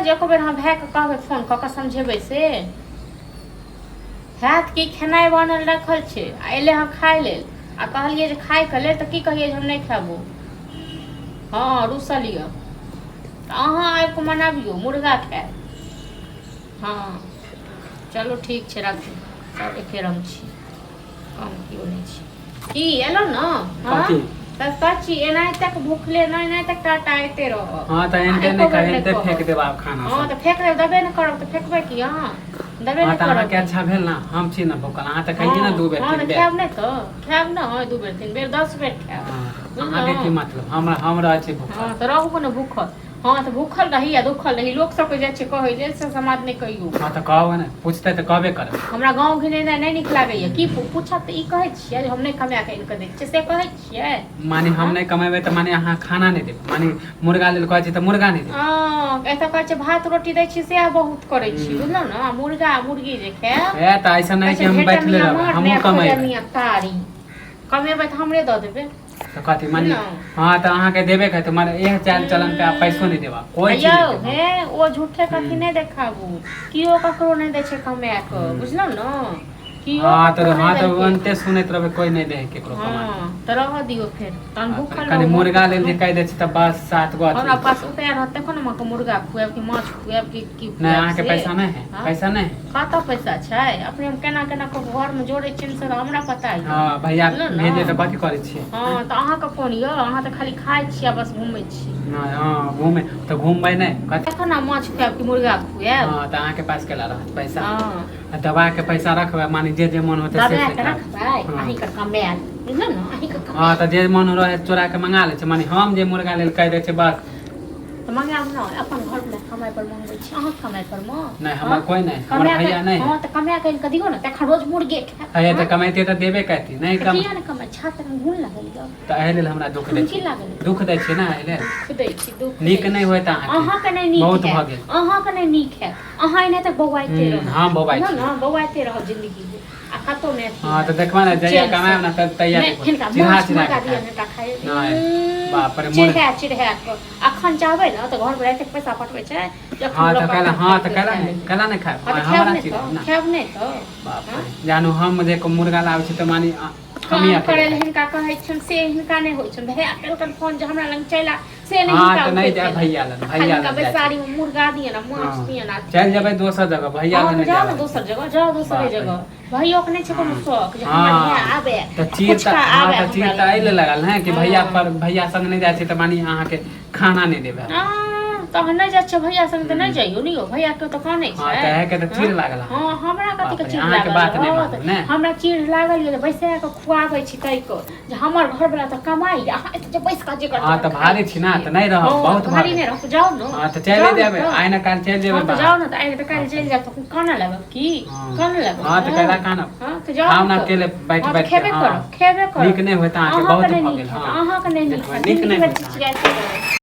जे एको बेर हम भाय के कहबै फोन कऽ के समझेबै से हैत कि खेनाइ बनल रखल छै आ एले हम खाइ लेल आ कहलिए जे खाइ के लेल तऽ की कहिए जे हम नहीं खाबो हाँ रुसल यऽ तऽ अहाँ आबि कऽ मनाबियो मुर्गा खाय हाँ चलो ठीक छै राखू सब एके रंग छी कम कियो नहीं छी की एलो न हाँ तब कच्ची एनाइ तक भूखले नहीं तक टाटाइते रह हां त एनते नहीं कहते फेंक देब आप खाना हां त फेंक देबे न करब त फेंकबै की हां देबे न करब के अच्छा भेल ना हम छी न भूखल अहाँ त खाइए ना दू बेर तीन बेर खाब नहीं तो खाब ना दू बेर तीन बेर 10 बेर खाब अहाँ के की मतलब हमरा छै भूखल हां त रहू न भूखल हाँ तो भूखल रही या दुखल रही लोग सब जाय छै कहै जे से समाज नहीं कहियो हां त कहबै ने पूछते त कहबे करब हमरा गांव घिने नहीं नीक लागैया की पूछत ई कहै छियै हम नहीं कमा के इनके दै छियै से कहै छियै माने हम नहीं कमेबै त माने अहाँ खाना नहीं देब माने मुर्गा लेल कहै छी त मुर्गा नहीं देब हां एत कहै छै भात रोटी दै छी से बहुत करै छी बुझलौ न मुर्गा मुर्गी जे खाय ए त ऐसा नहीं कि हम बैठले रहब हम कमेबै तारी कमेबै त हमरे द देबै तो कथी मानी हां त अहाँ के देबे कहते माने एह चाल चलन पे आप पैसो नहीं देबा कोई चीज नहीं हे ओ झूठे कथी नहीं देखाबू कियो ककरो नहीं दै छै कमे के बुझलौ न हां तो अंते सुनैत रहबे कोई नहीं दे केकरो कमा हां त रह दियो फिर तन भूखल कनी मुर्गा लेल जे कह दे छी त बस 7 गो हमरा पास उपाय रहत तखन हम के मुर्गा खुआब कि माछ खुआब कि नहीं अहाँ के पैसा नहीं है पैसा नहीं कत पैसा छै अपने हम केना केना को घर में जोड़े छिन से हमरा पता है हां भैया भेजे त कथि करे छी हां त अहाँ के कोन य अहाँ त खाली खाइ छी बस घूमै छी नहीं हां घूमे त घूमबै नहीं कखन माछ खुआब कि मुर्गा खुआब हां त अहाँ के पास केला रहत पैसा हां दवा के पैसा रखबे माने जे मन होते से रखबै अहीं के कमाल बुझल न अहीं के कमाल हां त जे मन रहे चोरा के मंगा ले छै माने हम जे मुर्गा लेल कह दे छै बस त मंगाब न अपन घर में कमाई पर मंगबै छी अहाँ कमाई पर म नहीं हमर कोई नहीं हमर भैया नहीं हां त कमाय के इनके दियो न तखन रोज मुर्गे खाय है त कमाइते त देबे कहती नहीं कम किया न कमाय छात्र में गुण लागल य त एहे लेल हमरा दुख दै छी दुख दै छी ना एहे दुख दै छी दुख नीक नहीं होय त अहाँ के नहीं नीक बहुत भ गेल अहाँ के नहीं नीक है अहाँ इने त बौआइते रह हां बौआइ छी ना बौआइते रह जिंदगी में आ कतो नहीं हां त देखबा ना जया कमाएब ना त तैयार चिन्हा चिन्हा का दिया न खाए नहीं बाप रे चिढ़ा अखन चाहबै न त घर में रात पैसा पटबै छै हां त कहला नहीं खाए हमरा चीज ना खाब नहीं तो बाप रे जानू हम जे को मुर्गा लाबै छी त मानी कमिया करे हिनका कहै छन से हिनका नहीं होय छन भैया कल फोन जे हमरा लंग चला से नहीं हां त नहीं जा भैया लन बेचारी मुर्गा दिए ना माछ दिए ना चल जेबै दोसर जगह भैया लन जाओ दोसर जगह भैया के नहीं छै कोनो शौक जे हमरा यहाँ आबे त चीर त आइले लगल है कि भैया संग नहीं जाय छै त मानी अहाँ के खाना नहीं देबे त नहीं जाय छै भैया संग त नहीं जाइयो नहीं भैया के त कहने छै हां त है के त चीर लागल हां हमरा कथि के चीर लागल अहाँ के बात नहीं मानू ने हमरा चीर लागल ये बैसा के खुआबै छी तै को जे हमर घर वाला त कमाई अहाँ एत जे बैस के जे कर हां त भारी छी ना त नहीं रह बहुत भारी नहीं रह जाओ न हां त चले जेबै आइना काल चल जेबै त जाओ न त आइ त काल चल जाब त काना लेब की काना लेब हां त कहला काना हां त जाओ हम ना अकेले बैठ खेबे करो नीक नहीं होता अहाँ के बहुत भ गेल हां अहाँ के नहीं नीक नहीं